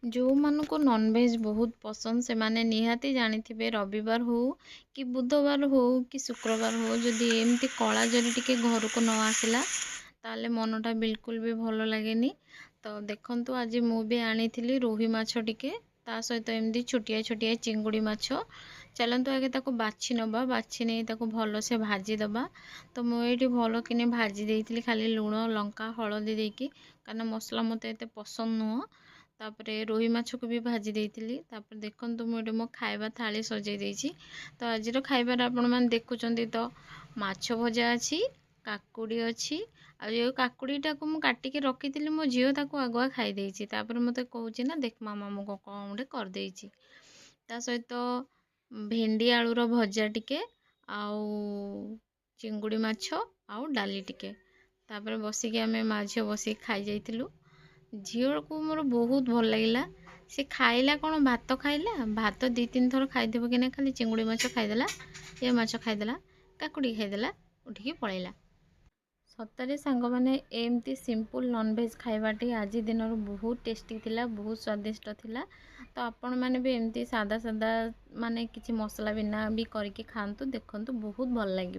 जो मानको नॉनवेज बहुत पसंद से माने निहाती जानिथिबे रविवार हो कि बुधवार हो कि शुक्रवार हो जदि एमती कला जरी टिके घर को न आसिला ताले मनटा बिल्कुल भी भल लगेनी। तो देखंतु आज मु भी आनी रोही माछ टिके ता सहित एमती छोटिया छोटिया चिंगुड़ी माछ। चलतु आगे ताको बाछि नबा बाछि नहीं ताको भल से भाजी दबा। तो मुझे भल कि भाजी देइथिली खाली लुण लंका हलदी देकी कारण मसला मते एते पसंद नुह। तापरे रोही माछ को भी भाजी देइथिली। तापर देखंतु मुझे मो खाइबा थाली सजै देइछि। तो आज खाइबार आपण माने देखुचंती तो माछ भजा अछि काकुड़ी अछि आ जो काकुड़ीटा को मु काटिके रखिथिली मो झियो ताको आगुआ खाई देइछि। तापर मते कहूछि ना देख मामा मु कोन गुटे कर देइछि। ता सहित भेंडी आलूर भजा टिके आउ चिंगुड़ी माछ आउ डाली टिके तापर बसिकी आमे मा झियो बसिकी खाई जाइथिलु। झील को मोर बहुत भल लगिला। से खाइला कौन भात खाइला भात दी तीन थर खाइदेव कि ना खाली चिंगुड़ी माछ खाइदेला ये माछ खाइदेला काकुड़ी खाइदेला उठिकी पलैला। सतरे सांग माने एमती सिंपल नॉनवेज खाइबाटी आज दिन बहुत टेस्टी थिला बहुत स्वादिष्ट थिला। तो आपण माने भी एमती सादा सादा माने किछि मसला बिना भी करके खांतु देखंतु बहुत भल लागि।